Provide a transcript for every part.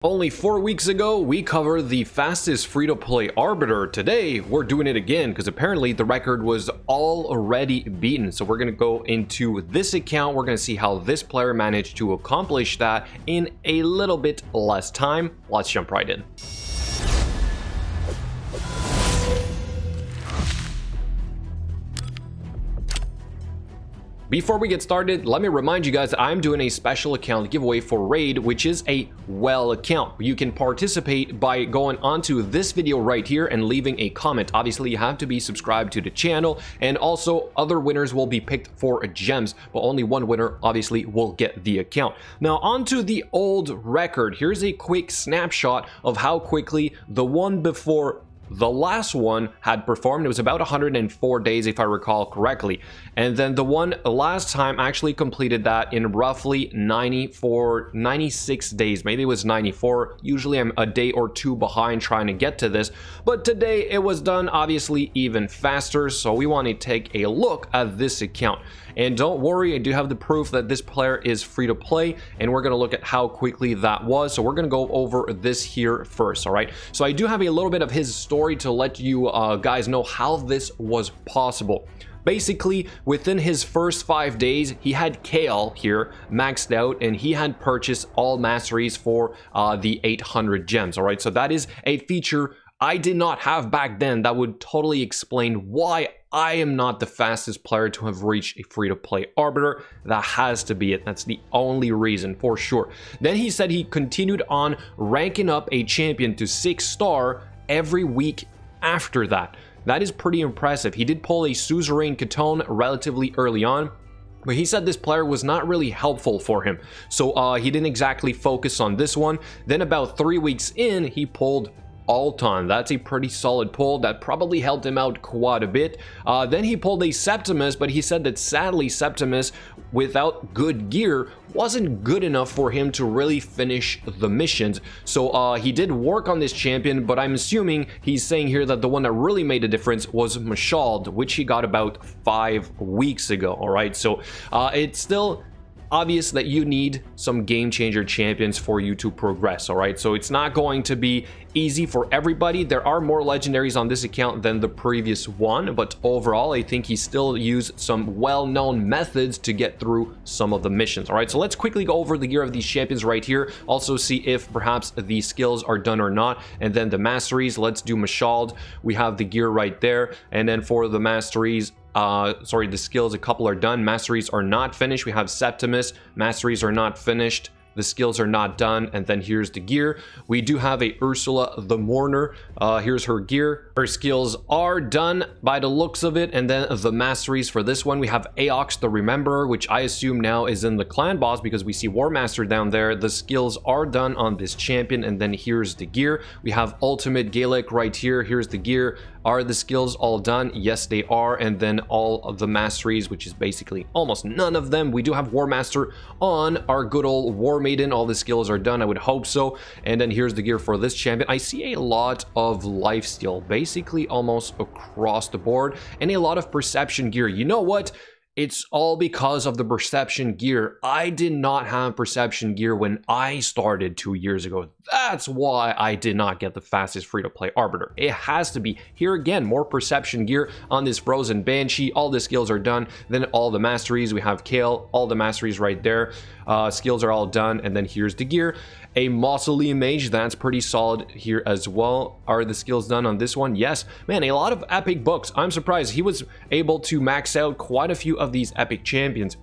Only 4 weeks ago, we covered the fastest free-to-play Arbiter. Today, we're doing it again because apparently the record was already beaten. So we're going to go into this account. We're going to see how this player managed to accomplish that in a little bit less time. Let's jump right in. Before we get started, let me remind you guys that I'm doing a special account giveaway for Raid, which is a well account. You can participate by going onto this video right here and leaving a comment. Obviously, you have to be subscribed to the channel, and also other winners will be picked for gems, but only one winner obviously will get the account. Now onto the old record. Here's a quick snapshot of how quickly the one before the last one had performed. It was about 104 days if I recall correctly, and then the one last time actually completed that in roughly 96 days. Maybe it was 94. Usually I'm a day or two behind trying to get to this, but today it was done obviously even faster. So we want to take a look at this account, and don't worry, I do have the proof that this player is free to play, and we're going to look at how quickly that was. So we're going to go over this here first. All right, so I do have a little bit of his story to let you guys know how this was possible. Basically, within his first 5 days, he had Kale here maxed out, and he had purchased all masteries for the 800 gems. All right, so that is a feature I did not have back then. That would totally explain why I am not the fastest player to have reached a free-to-play Arbiter. That has to be it. That's the only reason for sure. Then he said he continued on ranking up a champion to 6-star every week after that. That is pretty impressive. He did pull a Suzerain Catone relatively early on, but he said this player was not really helpful for him, so he didn't exactly focus on this one. Then about 3 weeks in, he pulled Alton. That's a pretty solid pull. That probably helped him out quite a bit. Then he pulled a Septimus, but he said that sadly Septimus without good gear wasn't good enough for him to really finish the missions. So he did work on this champion, but I'm assuming he's saying here that the one that really made a difference was Mashald, which he got about 5 weeks ago. All right, so it's still obvious that you need some game changer champions for you to progress. All right, so it's not going to be easy for everybody. There are more legendaries on this account than the previous one, but overall I think he still used some well-known methods to get through some of the missions. All right, so let's quickly go over the gear of these champions right here, also see if perhaps the skills are done or not, and then the masteries. Let's do Mashald. We have the gear right there, and then for the masteries, the skills, a couple are done. Masteries are not finished. We have Septimus. Masteries are not finished. The skills are not done. And then here's the gear. We do have a Ursula the Mourner. Here's her gear. Her skills are done by the looks of it. And then the masteries for this one, we have Aox the Rememberer, which I assume now is in the clan boss because we see War Master down there. The skills are done on this champion. And then here's the gear. We have Ultimate Gaelic right here. Here's the gear. Are the skills all done? Yes, they are. And then all of the masteries, which is basically almost none of them. We do have War Master on our good old War Maiden. All the skills are done. I would hope so. And then here's the gear for this champion. I see a lot of lifesteal, basically almost across the board, and a lot of perception gear. You know what? It's all because of the perception gear. I did not have perception gear when I started 2 years ago. That's why I did not get the fastest free-to-play Arbiter. It has to be. Here again, more perception gear on this Frozen Banshee. All the skills are done. Then all the masteries. We have Kale. All the masteries right there. Skills are all done. And then here's the gear. A Mausoleum Mage, that's pretty solid here as well. Are the skills done on this one? Yes. Man, a lot of epic books. I'm surprised he was able to max out quite a few of these epic champions.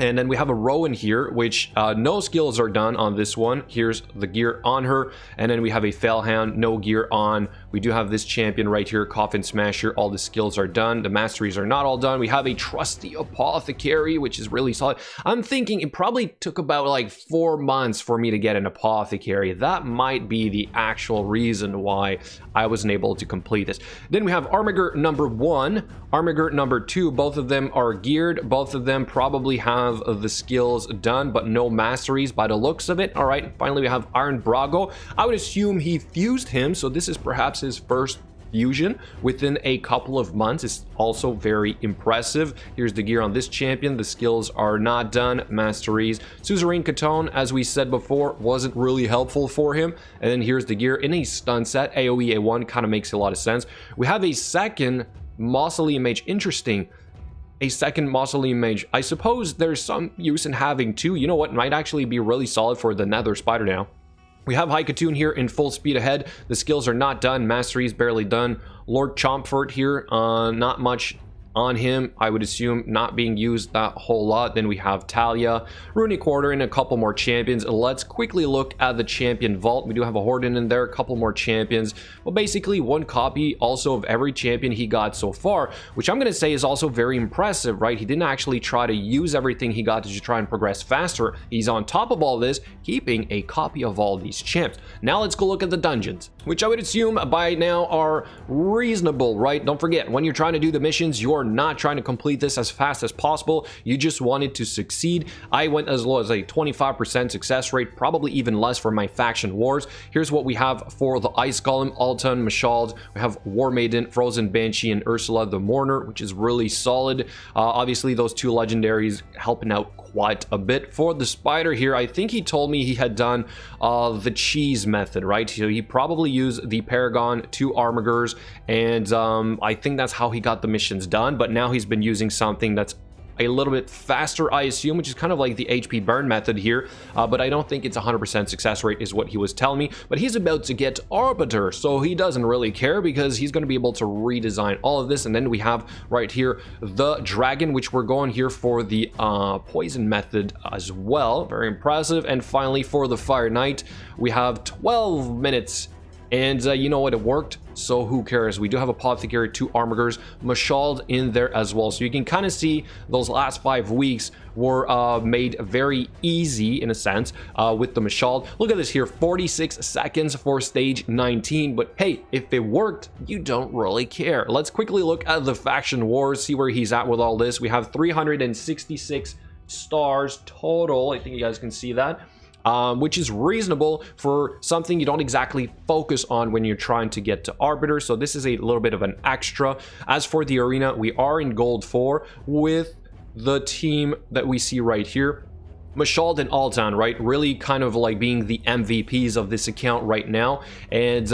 And then we have a Rowan here, which no skills are done on this one. Here's the gear on her. And then we have a Fellhound, no gear on. We do have this champion right here, Coffin Smasher. All the skills are done. The masteries are not all done. We have a Trusty Apothecary, which is really solid. I'm thinking it probably took about like 4 months for me to get an Apothecary. That might be the actual reason why I wasn't able to complete this. Then we have Armiger number 1, Armiger number 2. Both of them are geared. Both of them probably have the skills done, but no masteries by the looks of it. All right, finally we have Iron Brago. I would assume he fused him, so this is perhaps his first fusion within a couple of months is also very impressive. Here's the gear on this champion. The skills are not done. Masteries. Suzerain Catone, as we said before, wasn't really helpful for him. And then here's the gear in a stun set. AoE A1 kind of makes a lot of sense. We have a second Mausoleum Mage. Interesting. A second Mausoleum Mage. I suppose there's some use in having two. You know what? Might actually be really solid for the Nether Spider now. We have Haikatoon here in full speed ahead. The skills are not done. Masteries barely done. Lord Chompfort here, not much on him. I would assume not being used that whole lot. Then we have Talia, Runic Quarter, and a couple more champions. Let's quickly look at the champion vault. We do have a Horden in there, a couple more champions. Well, basically one copy also of every champion he got so far, which I'm going to say is also very impressive, right? He didn't actually try to use everything he got to just try and progress faster. He's on top of all this, keeping a copy of all these champs. Now let's go look at the dungeons, which I would assume by now are reasonable, right? Don't forget, when you're trying to do the missions, you're not trying to complete this as fast as possible. You just wanted to succeed. I went as low as a 25% success rate, probably even less for my faction wars. Here's what we have for the Ice Golem, Alton, Mashald. We have War Maiden, Frozen Banshee, and Ursula the Mourner, which is really solid. Obviously, those two legendaries helping out quite a bit. For the spider here, I think he told me he had done the cheese method, right? So he probably used the Paragon, 2 Armigers, and I think that's how he got the missions done. But now he's been using something that's a little bit faster, I assume, which is kind of like the HP burn method here, but I don't think it's 100% success rate is what he was telling me. But he's about to get Arbiter, so he doesn't really care because he's going to be able to redesign all of this. And then we have right here the Dragon, which we're going here for the poison method as well. Very impressive. And finally for the Fire Knight, we have 12 minutes. And you know what, it worked, so who cares? We do have Apothecary, 2 Armigers, Mashald in there as well. So you can kind of see those last 5 weeks were made very easy in a sense with the Mashald. Look at this here, 46 seconds for stage 19. But hey, if it worked, you don't really care. Let's quickly look at the faction wars, see where he's at with all this. We have 366 stars total. I think you guys can see that. Which is reasonable for something you don't exactly focus on when you're trying to get to Arbiter. So this is a little bit of an extra. As for the arena, we are in gold 4 with the team that we see right here. Mashald and Altan, right? Really kind of like being the MVPs of this account right now. And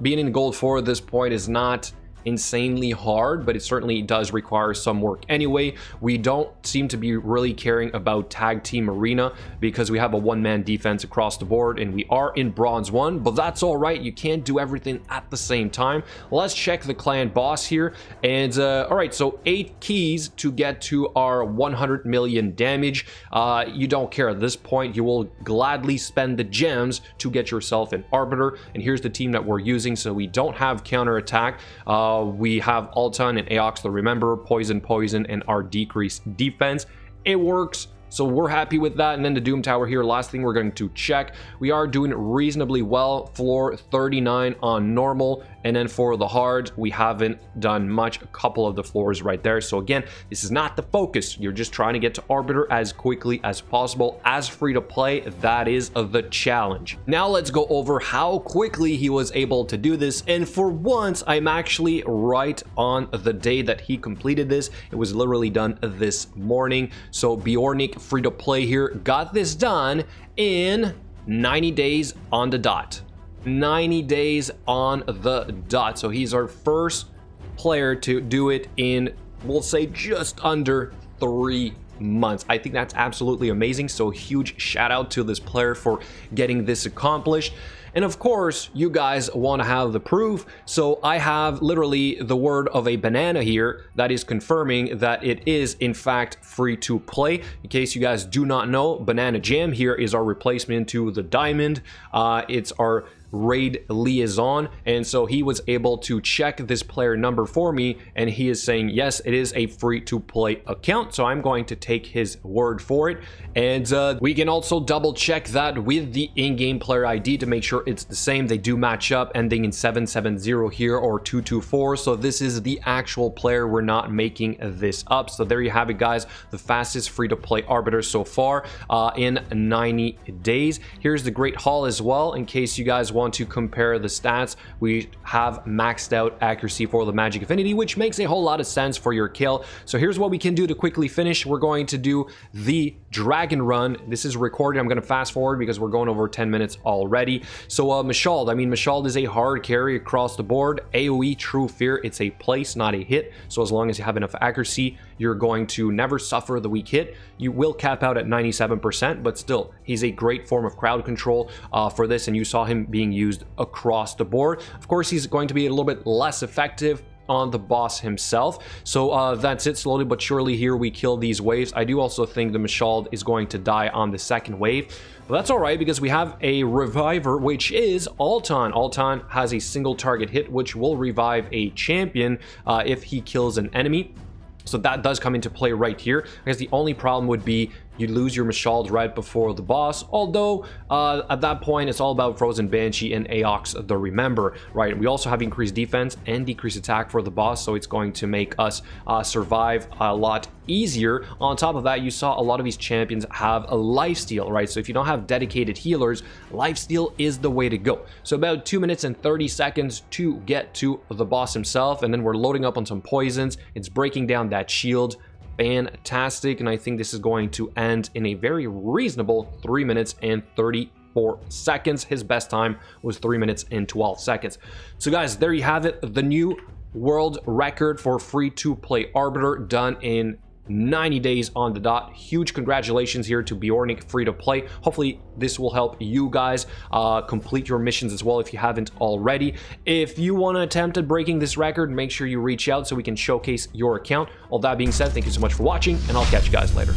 being in gold 4 at this point is not insanely hard, but it certainly does require some work anyway. We don't seem to be really caring about tag team arena because we have a one-man defense across the board, and we are in bronze 1, but that's all right. You can't do everything at the same time. Let's check the clan boss here. And all right, so 8 keys to get to our 100 million damage. You don't care at this point. You will gladly spend the gems to get yourself an Arbiter. And here's the team that we're using. So we don't have counter attack. We have Altan and Aox the Remember, Poison, and our decreased defense. It works. So we're happy with that. And then the Doom Tower here, last thing we're going to check. We are doing reasonably well. Floor 39 on normal. And then for the hard, we haven't done much. A couple of the floors right there. So again, this is not the focus. You're just trying to get to Arbiter as quickly as possible. As free to play, that is the challenge. Now let's go over how quickly he was able to do this. And for once, I'm actually right on the day that he completed this. It was literally done this morning. So Beornic, free to play here, got this done in 90 days on the dot. 90 days on the dot. So he's our first player to do it in, we'll say, just under 3 months. I think that's absolutely amazing. So huge shout out to this player for getting this accomplished. And of course, you guys want to have the proof. So I have literally the word of a banana here that is confirming that it is in fact free to play. In case you guys do not know, Banana Jam here is our replacement to the Diamond. It's our raid liaison, and so he was able to check this player number for me, and he is saying yes, it is a free to play account. So I'm going to take his word for it. And we can also double check that with the in-game player ID to make sure it's the same. They do match up, ending in 770 here or 224. So this is the actual player. We're not making this up. So there you have it, guys, the fastest free to play Arbiter so far in 90 days. Here's the Great Hall as well, in case you guys want want to compare the stats, we have maxed out accuracy for the magic affinity, which makes a whole lot of sense for your kill. So here's what we can do to quickly finish. We're going to do the dragon run. This is recorded. I'm going to fast forward because we're going over 10 minutes already. So Mashald, I mean, Mashald is a hard carry across the board. AoE True Fear, it's a place, not a hit. So as long as you have enough accuracy, you're going to never suffer the weak hit. You will cap out at 97%, but still, he's a great form of crowd control for this, and you saw him being used across the board. Of course, he's going to be a little bit less effective on the boss himself. So that's it. Slowly but surely here we kill these waves. I do also think the Mashald is going to die on the second wave, but that's all right because we have a reviver, which is Altan. Altan has a single target hit, which will revive a champion if he kills an enemy. So that does come into play right here. I guess the only problem would be you lose your Mashald right before the boss, although at that point it's all about Frozen Banshee and Aox the Remember, right? We also have increased defense and decreased attack for the boss, so it's going to make us survive a lot easier. On top of that, you saw a lot of these champions have a lifesteal, right? So if you don't have dedicated healers, lifesteal is the way to go. So about 2 minutes and 30 seconds to get to the boss himself, and then we're loading up on some poisons. It's breaking down that shield. Fantastic, and I think this is going to end in a very reasonable 3 minutes and 34 seconds. His best time was 3 minutes and 12 seconds. So guys, there you have it, the new world record for free-to-play Arbiter done in 90 days on the dot. Huge congratulations here to Beornic free to play. Hopefully this will help you guys complete your missions as well if you haven't already. If you want to attempt at breaking this record, make sure you reach out so we can showcase your account. All that being said, thank you so much for watching, and I'll catch you guys later.